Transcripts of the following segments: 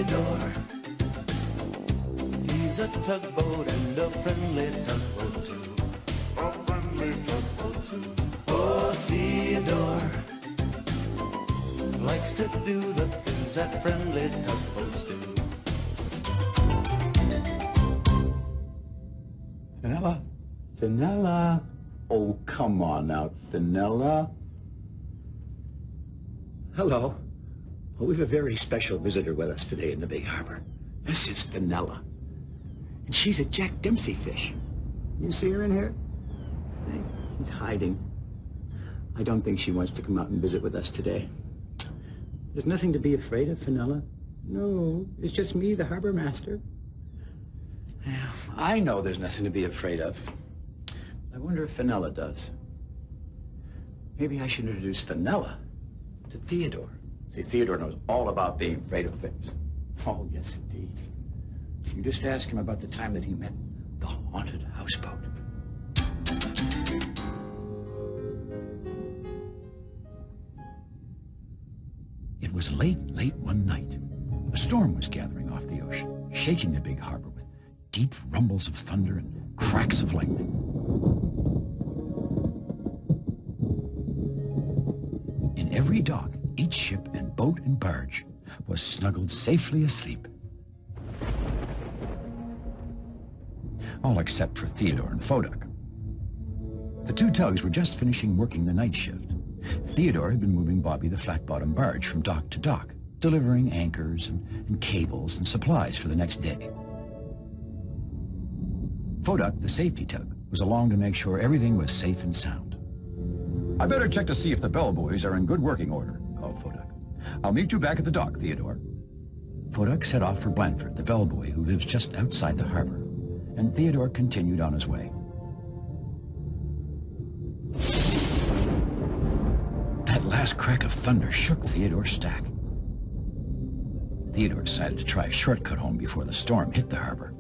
Tugboat-Theodore. He's a tugboat and a friendly tugboat too. A friendly tugboat too. Oh, Theodore likes to do the things that friendly tugboats do. Fenella? Fenella? Oh, come on now, Fenella. Hello. Well, we have a very special visitor with us today in the big harbor. This is Fenella. And she's a Jack Dempsey fish. You see her in here? Hey, she's hiding. I don't think she wants to come out and visit with us today. There's nothing to be afraid of, Fenella. No, it's just me, the harbor master. Yeah, I know there's nothing to be afraid of. I wonder if Fenella does. Maybe I should introduce Fenella to Theodore. See, Theodore knows all about being afraid of things. Oh, yes, indeed. You just ask him about the time that he met the haunted houseboat. It was late one night. A storm was gathering off the ocean, shaking the big harbor with deep rumbles of thunder and cracks of lightning. In every dock, each ship and boat and barge was snuggled safely asleep. All except for Theodore and Foduck. The two tugs were just finishing working the night shift. Theodore had been moving Bobby the flat-bottom barge from dock to dock, delivering anchors and cables and supplies for the next day. Foduck, the safety tug, was along to make sure everything was safe and sound. I better check to see if the bellboys are in good working order, called Foduck. I'll meet you back at the dock, Theodore. Foduck set off for Blandford, the bellboy who lives just outside the harbor, and Theodore continued on his way. That last crack of thunder shook Theodore's stack. Theodore decided to try a shortcut home before the storm hit the harbor.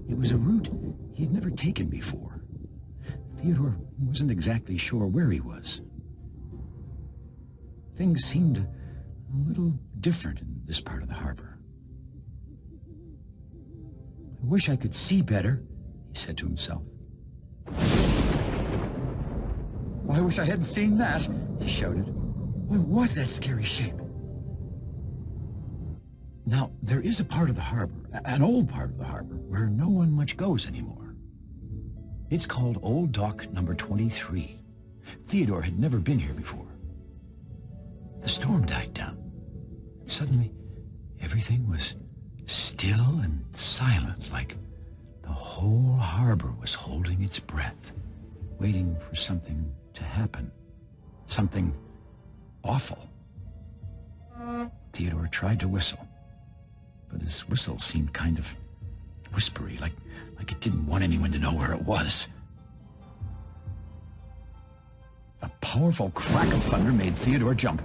It was a route he had never taken before. Theodore wasn't exactly sure where he was. Things seemed a little different in this part of the harbor. I wish I could see better, he said to himself. Well, I wish I hadn't seen that, He shouted. What was that scary shape? Now, there is a part of the harbor, an old part of the harbor, where no one much goes anymore. It's called Old Dock Number 23. Theodore had never been here before. The storm died down. And suddenly, everything was still and silent, like the whole harbor was holding its breath, waiting for something to happen. Something awful. Theodore tried to whistle, but his whistle seemed kind of whispery, like it didn't want anyone to know where it was. A powerful crack of thunder made Theodore jump.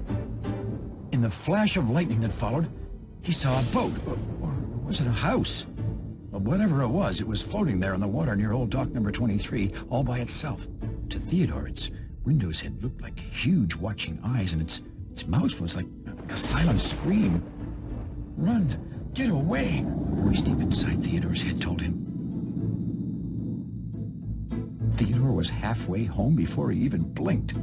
In the flash of lightning that followed, he saw a boat, or was it a house? Well, whatever it was floating there in the water near Old Dock Number 23, all by itself. To Theodore, its windows had looked like huge watching eyes, and its mouth was like a silent scream. Run! Get away! A voice deep inside Theodore's head told him. Theodore was halfway home before he even blinked.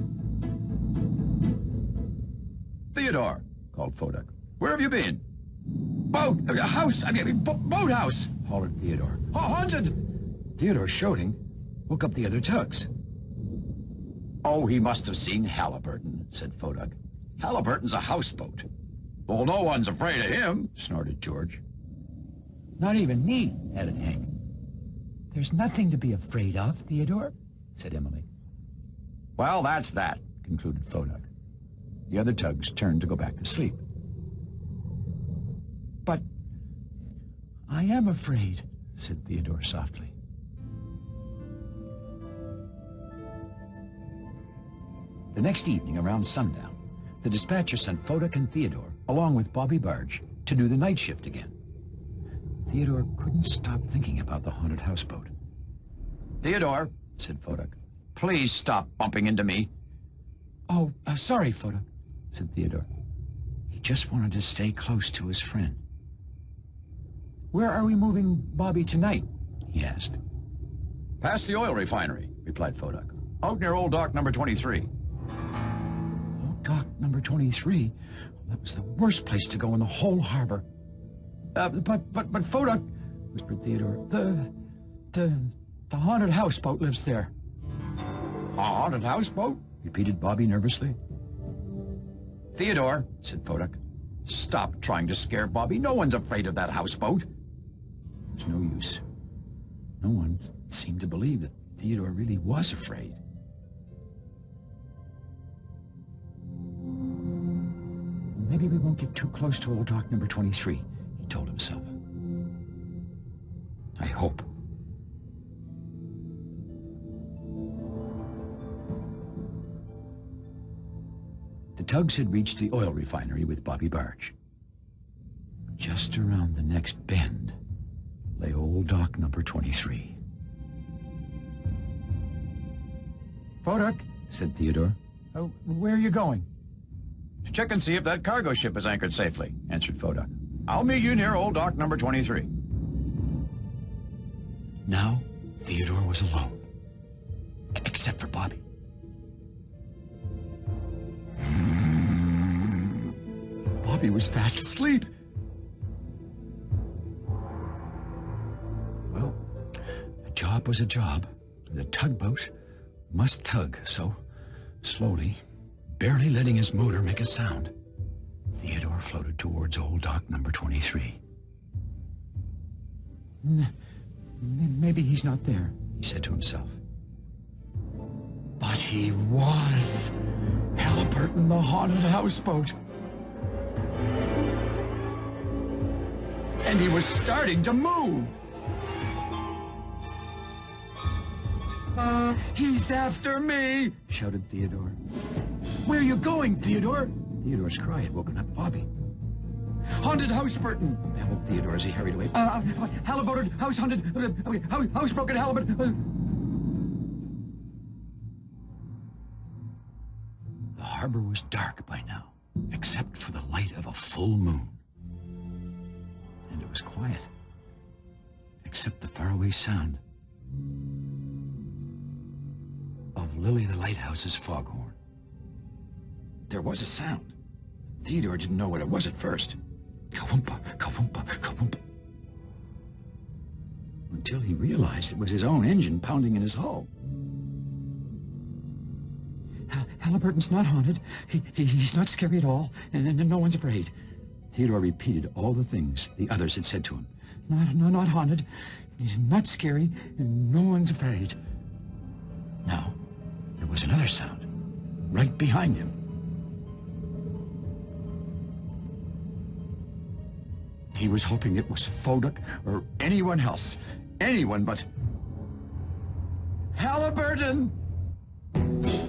Theodore, called Foduck. Where have you been? Boat! House! Boathouse! Hollered Theodore. Haunted! Theodore, shouting, woke up the other tugs. Oh, he must have seen Halliburton, said Foduck. Halliburton's a houseboat. Well, no one's afraid of him, snorted George. Not even me, added Hank. There's nothing to be afraid of, Theodore, said Emily. Well, that's that, concluded Foduck. The other tugs turned to go back to sleep. But I am afraid, said Theodore softly. The next evening, around sundown, the dispatcher sent Foduck and Theodore, along with Bobby Barge, to do the night shift again. Theodore couldn't stop thinking about the haunted houseboat. Theodore, said Foduck, please stop bumping into me. Sorry, Foda, said Theodore. He just wanted to stay close to his friend. Where are we moving Bobby tonight? He asked. Past the oil refinery, replied Fodak. Out near Old Dock number 23. Old Dock number 23? That was the worst place to go in the whole harbor. But Fodak, whispered Theodore, the haunted houseboat lives there. A haunted houseboat? Repeated Bobby nervously. Theodore, said Fodak, stop trying to scare Bobby. No one's afraid of that houseboat. There's no use. No one seemed to believe that Theodore really was afraid. Maybe we won't get too close to Old Dock number 23, he told himself. I hope. The tugs had reached the oil refinery with Bobby Barge. Just around the next bend lay Old Dock number 23. Fodak, said Theodore. Where are you going? To check and see if that cargo ship is anchored safely, answered Fodak. I'll meet you near Old Dock number 23. Now, Theodore was alone. Except for Bobby. Bobby was fast asleep. Well, a job was a job. The tugboat must tug, so slowly, barely letting his motor make a sound, Theodore floated towards Old Dock number 23. Maybe he's not there, he said to himself. But he was. Halliburton, the haunted houseboat. And he was starting to move. He's after me, shouted Theodore. Where are you going, Theodore? Theodore's cry had woken up Bobby. Haunted houseboat, babbled Theodore as he hurried away. Halliburton, house haunted, houseboat, Halliburton. The harbor was dark by now, except for the light of a full moon. And it was quiet, except the faraway sound of Lily the Lighthouse's foghorn. There was a sound. Theodore didn't know what it was at first. Kawumpa, kawumpa, kawumpa. Until he realized it was his own engine pounding in his hull. Halliburton's not haunted. He's not scary at all, and no one's afraid. Theodore repeated all the things the others had said to him. Not haunted, not scary, and no one's afraid. Now, there was another sound, right behind him. He was hoping it was Fodak or anyone else. Anyone but... Halliburton!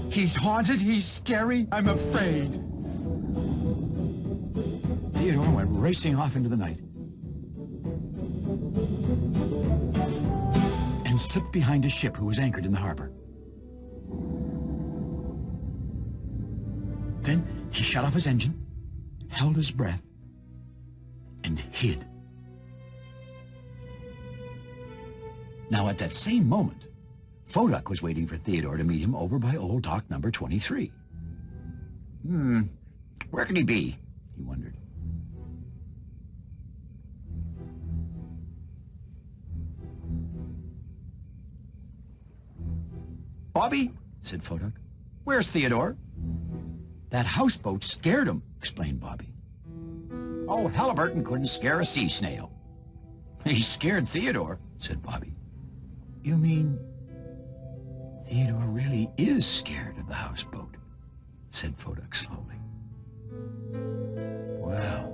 He's haunted, he's scary, I'm afraid. Theodore went racing off into the night and slipped behind a ship who was anchored in the harbor. Then he shut off his engine, held his breath, and hid. Now, at that same moment, Fodak was waiting for Theodore to meet him over by Old Dock number 23. Where can he be? He wondered. Bobby, said Fodak. where's Theodore? That houseboat scared him, explained Bobby. Oh, Halliburton couldn't scare a sea snail. He scared Theodore, said Bobby. You mean Theodore really is scared of the houseboat, said Fodak slowly. Well,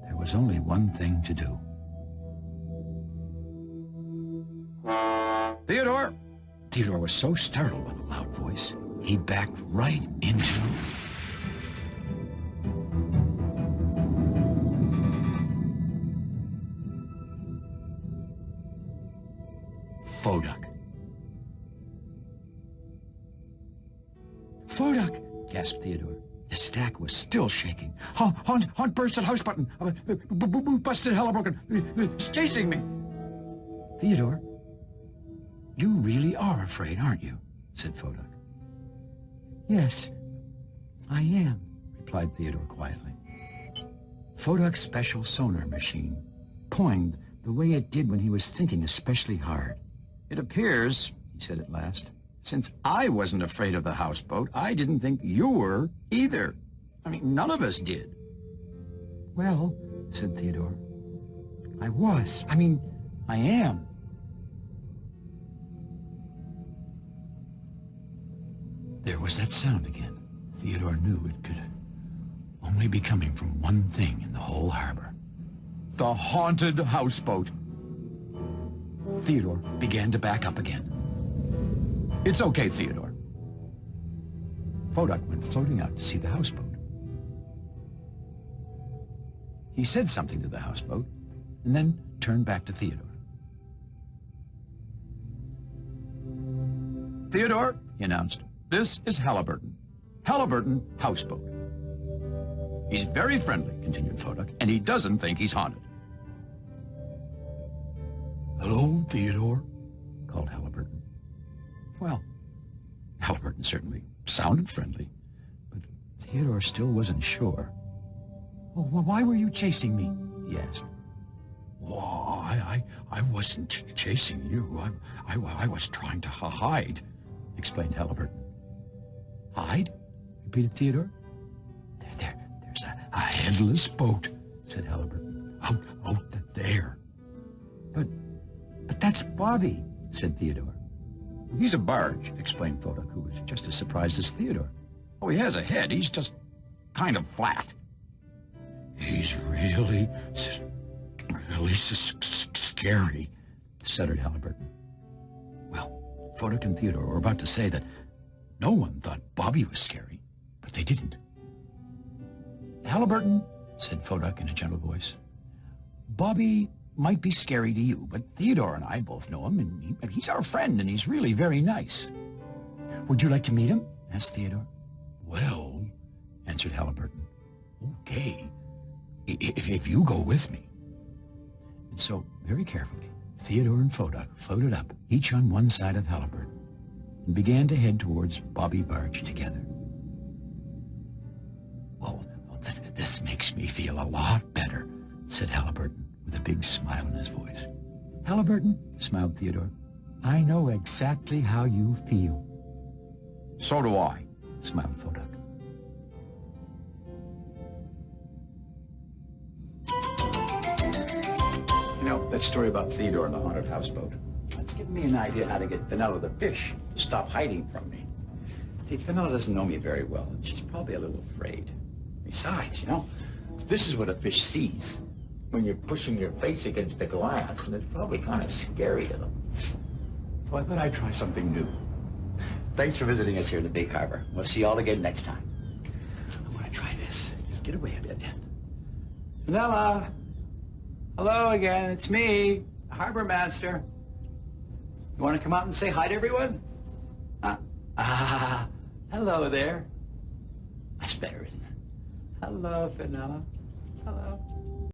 there was only one thing to do. Theodore! Theodore was so startled by the loud voice, he backed right into... Fodak. Fodak! gasped Theodore. The stack was still shaking. Haunt burst at house button. Busted Halliburton. He's chasing me. Theodore, you really are afraid, aren't you? Said Foduck. Yes, I am, replied Theodore quietly. Foduck's special sonar machine poinged the way it did when he was thinking especially hard. It appears, he said at last, since I wasn't afraid of the houseboat, I didn't think you were either. I mean, none of us did. Well, said Theodore, I was. I am. There was that sound again. Theodore knew it could only be coming from one thing in the whole harbor. The haunted houseboat. Theodore began to back up again. It's okay, Theodore. Foduck went floating out to see the houseboat. He said something to the houseboat and then turned back to Theodore. Theodore, he announced, this is Halliburton. Halliburton Houseboat. He's very friendly, continued Foduck, and he doesn't think he's haunted. Hello, Theodore, called Halliburton. Well, Halliburton certainly sounded friendly, but Theodore still wasn't sure. Well, why were you chasing me? He asked. Well, I wasn't chasing you. I was trying to hide, explained Halliburton. Hide? Repeated Theodore. There's a headless boat, said Halliburton. Out there. But that's Bobby, said Theodore. He's a barge, explained Foduck, who was just as surprised as Theodore. Oh, he has a head. He's just kind of flat. He's really scary, stuttered Halliburton. Well, Foduck and Theodore were about to say that no one thought Bobby was scary, but they didn't. Halliburton, said Foduck in a gentle voice, Bobby might be scary to you, but Theodore and I both know him, and he's our friend, and he's really very nice. Would you like to meet him? Asked Theodore. Well, answered Halliburton, okay, if you go with me. And so, very carefully, Theodore and Foduck floated up, each on one side of Halliburton, and began to head towards Bobby Barge together. Well, this makes me feel a lot better, said Halliburton, with a big smile in his voice. Halliburton, smiled Theodore, I know exactly how you feel. So do I, smiled Foduck. You know, that story about Theodore and the haunted houseboat, that's given me an idea how to get Vanilla the fish to stop hiding from me. See, Vanilla doesn't know me very well, and she's probably a little afraid. Besides, you know, this is what a fish sees when you're pushing your face against the glass, and it's probably kind of scary to them. So I thought I'd try something new. Thanks for visiting us here in the Big Harbor. We'll see you all again next time. I want to try this. Just get away a bit. Vanilla! Hello again, it's me, the Harbor Master. You want to come out and say hi to everyone? Hello there. That's better, isn't it? Hello, Vanilla. Hello.